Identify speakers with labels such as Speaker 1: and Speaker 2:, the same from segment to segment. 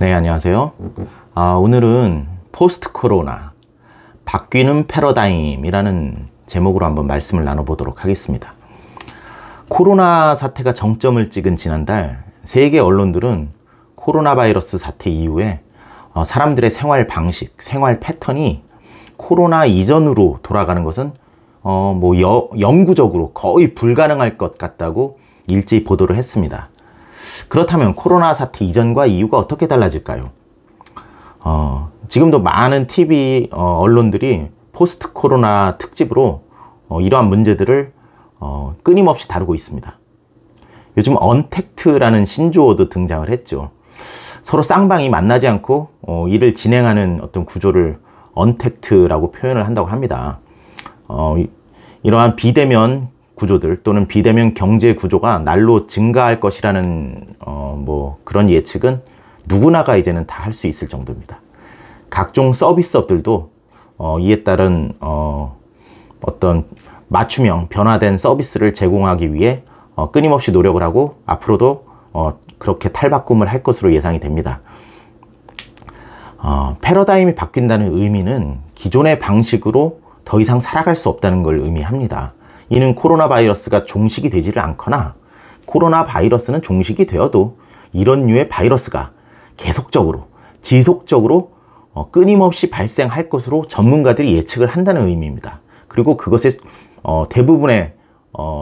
Speaker 1: 네, 안녕하세요. 오늘은 포스트 코로나, 바뀌는 패러다임이라는 제목으로 한번 말씀을 나눠보도록 하겠습니다. 코로나 사태가 정점을 찍은 지난달, 세계 언론들은 코로나 바이러스 사태 이후에 사람들의 생활 방식, 생활 패턴이 코로나 이전으로 돌아가는 것은 영구적으로 거의 불가능할 것 같다고 일제히 보도를 했습니다. 그렇다면 코로나 사태 이전과 이후가 어떻게 달라질까요? 지금도 많은 TV 언론들이 포스트 코로나 특집으로 이러한 문제들을 끊임없이 다루고 있습니다. 요즘 언택트라는 신조어도 등장을 했죠. 서로 쌍방이 만나지 않고 일을 진행하는 어떤 구조를 언택트라고 표현을 한다고 합니다. 이러한 비대면 구조들 또는 비대면 경제 구조가 날로 증가할 것이라는 그런 예측은 누구나가 이제는 다 할 수 있을 정도입니다. 각종 서비스업들도 이에 따른 어떤 맞춤형 변화된 서비스를 제공하기 위해 끊임없이 노력을 하고 앞으로도 그렇게 탈바꿈을 할 것으로 예상이 됩니다. 패러다임이 바뀐다는 의미는 기존의 방식으로 더 이상 살아갈 수 없다는 걸 의미합니다. 이는 코로나 바이러스가 종식이 되지를 않거나 코로나 바이러스는 종식이 되어도 이런 류의 바이러스가 계속적으로 지속적으로 끊임없이 발생할 것으로 전문가들이 예측을 한다는 의미입니다. 그리고 그것에 대부분의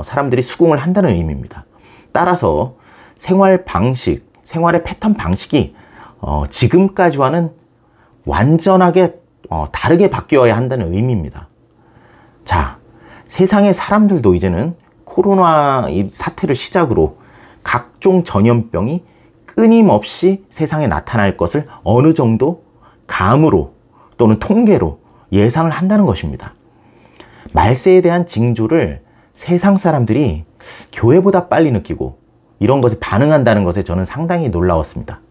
Speaker 1: 사람들이 수긍을 한다는 의미입니다. 따라서 생활 방식, 생활의 패턴 방식이 지금까지와는 완전하게 다르게 바뀌어야 한다는 의미입니다. 자, 세상의 사람들도 이제는 코로나 이 사태를 시작으로 각종 전염병이 끊임없이 세상에 나타날 것을 어느 정도 감으로 또는 통계로 예상을 한다는 것입니다. 말세에 대한 징조를 세상 사람들이 교회보다 빨리 느끼고 이런 것에 반응한다는 것에 저는 상당히 놀라웠습니다.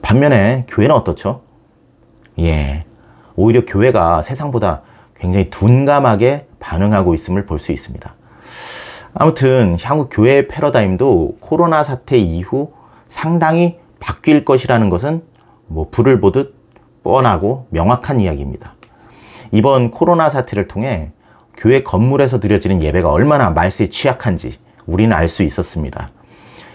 Speaker 1: 반면에 교회는 어떻죠? 오히려 교회가 세상보다 굉장히 둔감하게 반응하고 있음을 볼 수 있습니다. 아무튼 향후 교회의 패러다임도 코로나 사태 이후 상당히 바뀔 것이라는 것은 불을 보듯 뻔하고 명확한 이야기입니다. 이번 코로나 사태를 통해 교회 건물에서 드려지는 예배가 얼마나 말세에 취약한지 우리는 알 수 있었습니다.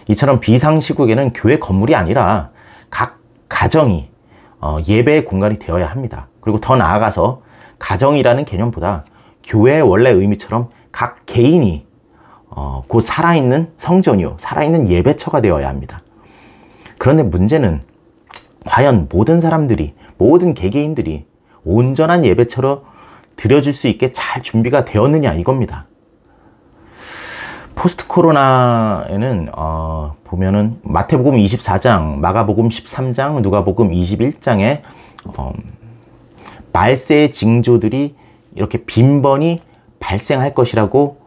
Speaker 1: 이처럼 비상시국에는 교회 건물이 아니라 각 가정이 예배의 공간이 되어야 합니다. 그리고 더 나아가서 가정이라는 개념보다 교회의 원래 의미처럼 각 개인이 곧 살아있는 성전이요, 살아있는 예배처가 되어야 합니다. 그런데 문제는 과연 모든 사람들이, 모든 개개인들이 온전한 예배처로 드려질 수 있게 잘 준비가 되었느냐 이겁니다. 포스트 코로나에는 보면은 마태복음 24장, 마가복음 13장, 누가복음 21장에 말세의 징조들이 이렇게 빈번히 발생할 것이라고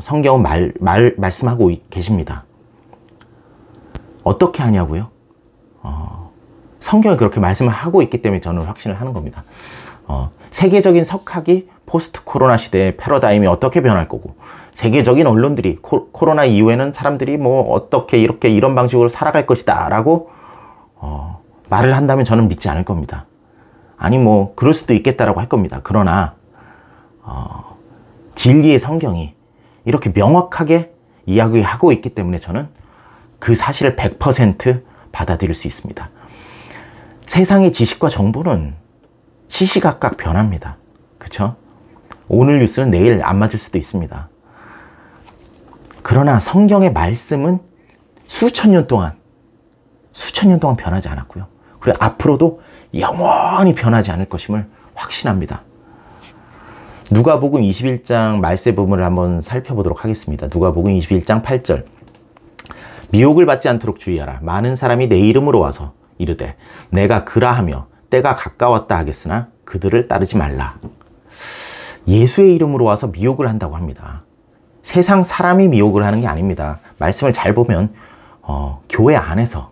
Speaker 1: 성경은 말씀하고 계십니다. 어떻게 하냐고요? 성경이 그렇게 말씀을 하고 있기 때문에 저는 확신을 하는 겁니다. 세계적인 석학이 포스트 코로나 시대의 패러다임이 어떻게 변할 거고, 세계적인 언론들이 코로나 이후에는 사람들이 어떻게 이런 방식으로 살아갈 것이다 라고 말을 한다면 저는 믿지 않을 겁니다. 아니 그럴 수도 있겠다라고 할 겁니다. 그러나 진리의 성경이 이렇게 명확하게 이야기하고 있기 때문에 저는 그 사실을 100% 받아들일 수 있습니다. 세상의 지식과 정보는 시시각각 변합니다. 그렇죠? 오늘 뉴스는 내일 안 맞을 수도 있습니다. 그러나 성경의 말씀은 수천 년 동안 변하지 않았고요. 그리고 앞으로도 영원히 변하지 않을 것임을 확신합니다. 누가복음 21장 말세 부분을 한번 살펴보도록 하겠습니다. 누가복음 21장 8절. 미혹을 받지 않도록 주의하라. 많은 사람이 내 이름으로 와서 이르되 내가 그라하며 때가 가까웠다 하겠으나 그들을 따르지 말라. 예수의 이름으로 와서 미혹을 한다고 합니다. 세상 사람이 미혹을 하는 게 아닙니다. 말씀을 잘 보면 교회 안에서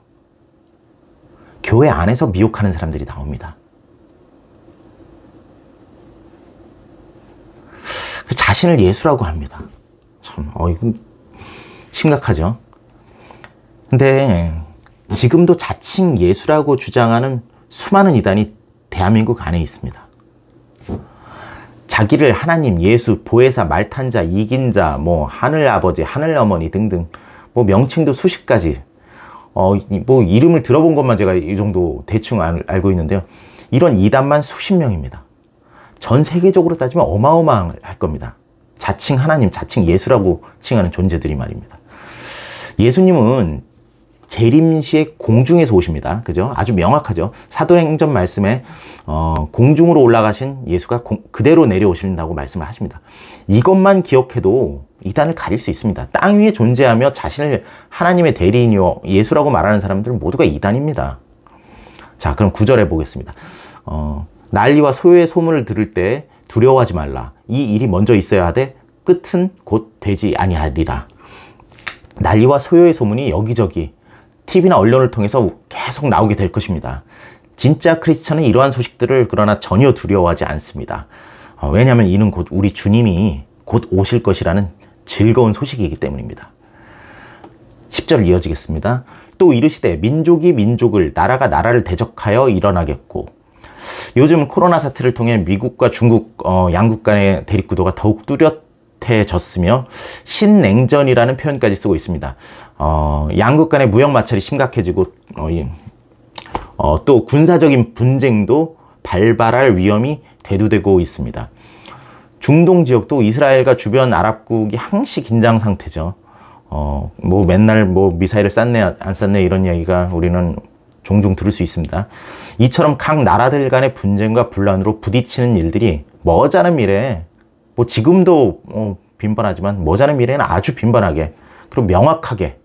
Speaker 1: 미혹하는 사람들이 나옵니다. 자신을 예수라고 합니다. 참, 이건 심각하죠. 근데 지금도 자칭 예수라고 주장하는 수많은 이단이 대한민국 안에 있습니다. 자기를 하나님, 예수, 보혜사, 말탄자, 이긴자, 뭐 하늘아버지, 하늘어머니 등등 뭐 명칭도 수십 가지, 뭐 이름을 들어본 것만 제가 이 정도 대충 알고 있는데요. 이런 이단만 수십 명입니다. 전 세계적으로 따지면 어마어마할 겁니다. 자칭 하나님, 자칭 예수라고 칭하는 존재들이 말입니다. 예수님은 재림시에 공중에서 오십니다. 그죠? 아주 명확하죠. 사도행전 말씀에 공중으로 올라가신 예수가 그대로 내려오신다고 말씀을 하십니다. 이것만 기억해도 이단을 가릴 수 있습니다. 땅 위에 존재하며 자신을 하나님의 대리인이요 예수라고 말하는 사람들은 모두가 이단입니다. 자, 그럼 9절에 보겠습니다. 난리와 소요의 소문을 들을 때 두려워하지 말라. 이 일이 먼저 있어야 하되 끝은 곧 되지 아니하리라. 난리와 소요의 소문이 여기저기 TV나 언론을 통해서 계속 나오게 될 것입니다. 진짜 크리스찬은 이러한 소식들을 그러나 전혀 두려워하지 않습니다. 왜냐하면 이는 곧 우리 주님이 곧 오실 것이라는 즐거운 소식이기 때문입니다. 10절 이어지겠습니다. 또 이르시되 민족이 민족을, 나라가 나라를 대적하여 일어나겠고. 요즘 코로나 사태를 통해 미국과 중국 양국 간의 대립구도가 더욱 뚜렷해졌으며 신냉전이라는 표현까지 쓰고 있습니다. 양국 간의 무역 마찰이 심각해지고 또 군사적인 분쟁도 발발할 위험이 대두되고 있습니다. 중동 지역도 이스라엘과 주변 아랍국이 항시 긴장 상태죠. 뭐 맨날 뭐 미사일을 쐈네 안 쐈네 이런 이야기가 우리는 종종 들을 수 있습니다. 이처럼 각 나라들 간의 분쟁과 분란으로 부딪히는 일들이 머지않은 미래에, 뭐 지금도 빈번하지만 머지않은 미래에는 아주 빈번하게 그리고 명확하게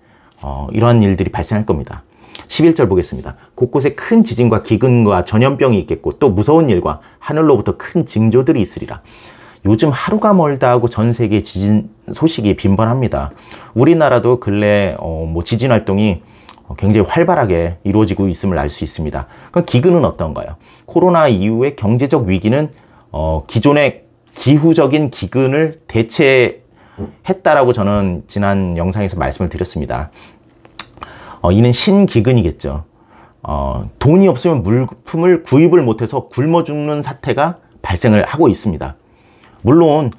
Speaker 1: 이러한 일들이 발생할 겁니다. 11절 보겠습니다. 곳곳에 큰 지진과 기근과 전염병이 있겠고 또 무서운 일과 하늘로부터 큰 징조들이 있으리라. 요즘 하루가 멀다 하고 전 세계 지진 소식이 빈번합니다. 우리나라도 근래 뭐 지진 활동이 굉장히 활발하게 이루어지고 있음을 알 수 있습니다. 그럼 기근은 어떤가요? 코로나 이후의 경제적 위기는 기존의 기후적인 기근을 대체했다라고 저는 지난 영상에서 말씀을 드렸습니다. 이는 신기근이겠죠. 돈이 없으면 물품을 구입을 못해서 굶어 죽는 사태가 발생을 하고 있습니다. 물론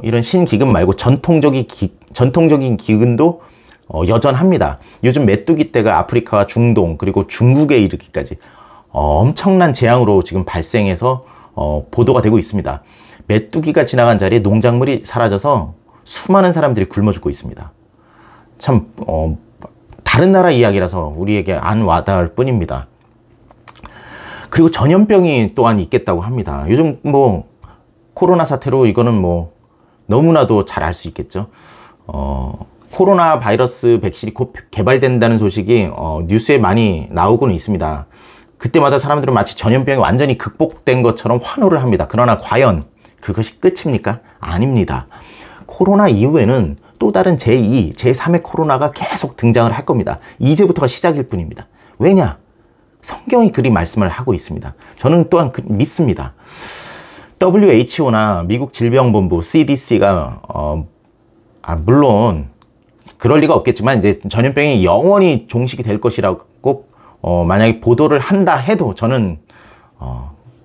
Speaker 1: 이런 신기근 말고 전통적인 기근도 여전합니다. 요즘 메뚜기 떼가 아프리카와 중동 그리고 중국에 이르기까지 엄청난 재앙으로 지금 발생해서 보도가 되고 있습니다. 메뚜기가 지나간 자리에 농작물이 사라져서 수많은 사람들이 굶어 죽고 있습니다. 참 다른 나라 이야기라서 우리에게 안 와닿을 뿐입니다. 그리고 전염병이 또한 있겠다고 합니다. 요즘 뭐 코로나 사태로 이거는 뭐 너무나도 잘 알 수 있겠죠. 코로나 바이러스 백신이 곧 개발된다는 소식이 뉴스에 많이 나오고는 있습니다. 그때마다 사람들은 마치 전염병이 완전히 극복된 것처럼 환호를 합니다. 그러나 과연 그것이 끝입니까? 아닙니다. 코로나 이후에는 또 다른 제2, 제3의 코로나가 계속 등장을 할 겁니다. 이제부터가 시작일 뿐입니다. 왜냐? 성경이 그리 말씀을 하고 있습니다. 저는 또한 믿습니다. WHO나 미국 질병본부 CDC가 물론 그럴 리가 없겠지만 이제 전염병이 영원히 종식이 될 것이라고 만약에 보도를 한다 해도 저는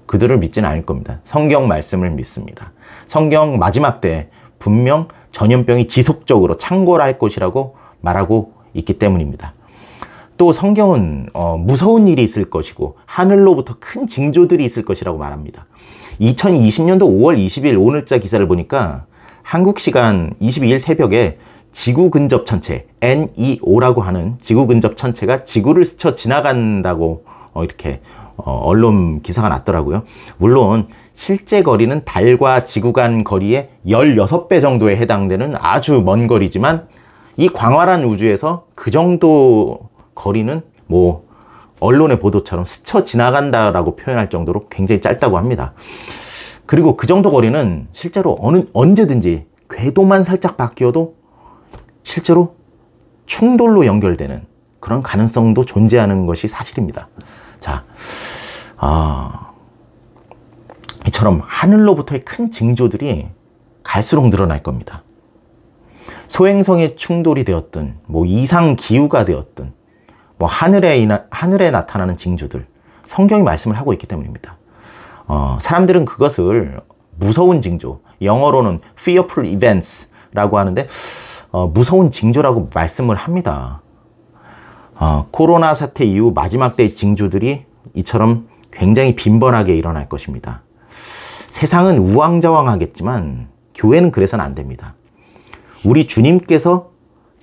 Speaker 1: 그들을 믿지는 않을 겁니다. 성경 말씀을 믿습니다. 성경 마지막 때 분명 전염병이 지속적으로 창궐할 것이라고 말하고 있기 때문입니다. 또 성경은 무서운 일이 있을 것이고 하늘로부터 큰 징조들이 있을 것이라고 말합니다. 2020년도 5월 20일 오늘자 기사를 보니까 한국 시간 22일 새벽에 지구 근접 천체 NEO라고 하는 지구 근접 천체가 지구를 스쳐 지나간다고 이렇게 언론 기사가 났더라고요. 물론 실제 거리는 달과 지구 간 거리의 16배 정도에 해당되는 아주 먼 거리지만 이 광활한 우주에서 그 정도 거리는 뭐 언론의 보도처럼 스쳐 지나간다라고 표현할 정도로 굉장히 짧다고 합니다. 그리고 그 정도 거리는 실제로 언제든지 궤도만 살짝 바뀌어도 실제로 충돌로 연결되는 그런 가능성도 존재하는 것이 사실입니다. 자, 이처럼 하늘로부터의 큰 징조들이 갈수록 늘어날 겁니다. 소행성의 충돌이 되었든 뭐 이상 기후가 되었든 뭐 하늘에 나타나는 징조들, 성경이 말씀을 하고 있기 때문입니다. 사람들은 그것을 무서운 징조, 영어로는 fearful events라고 하는데 무서운 징조라고 말씀을 합니다. 코로나 사태 이후 마지막 때의 징조들이 이처럼 굉장히 빈번하게 일어날 것입니다. 세상은 우왕좌왕하겠지만 교회는 그래서는 안 됩니다. 우리 주님께서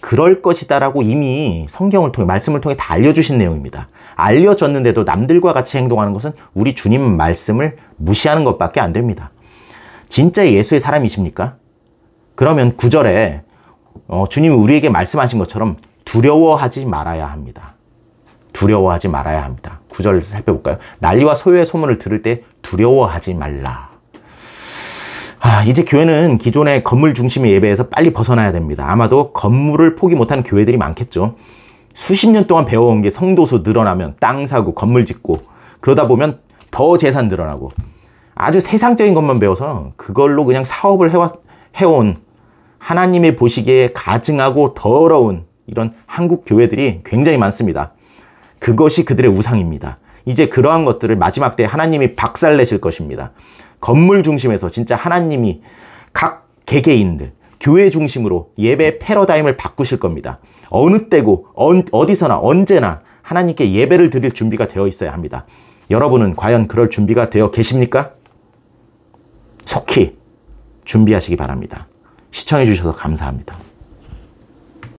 Speaker 1: 그럴 것이다라고 이미 성경을 통해, 말씀을 통해 다 알려주신 내용입니다. 알려졌는데도 남들과 같이 행동하는 것은 우리 주님 말씀을 무시하는 것밖에 안 됩니다. 진짜 예수의 사람이십니까? 그러면 9절에 주님이 우리에게 말씀하신 것처럼 두려워하지 말아야 합니다. 두려워하지 말아야 합니다. 9절 살펴볼까요? 난리와 소요의 소문을 들을 때 두려워하지 말라. 이제 교회는 기존의 건물 중심의 예배에서 빨리 벗어나야 됩니다. 아마도 건물을 포기 못하는 교회들이 많겠죠. 수십 년 동안 배워온 게 성도수 늘어나면 땅 사고 건물 짓고 그러다 보면 더 재산 늘어나고 아주 세상적인 것만 배워서 그걸로 그냥 사업을 해온 하나님의 보시기에 가증하고 더러운 이런 한국 교회들이 굉장히 많습니다. 그것이 그들의 우상입니다. 이제 그러한 것들을 마지막 때 하나님이 박살내실 것입니다. 건물 중심에서 진짜 하나님이 각 개개인들, 교회 중심으로 예배 패러다임을 바꾸실 겁니다. 어느 때고 어디서나 언제나 하나님께 예배를 드릴 준비가 되어 있어야 합니다. 여러분은 과연 그럴 준비가 되어 계십니까? 속히 준비하시기 바랍니다. 시청해 주셔서 감사합니다.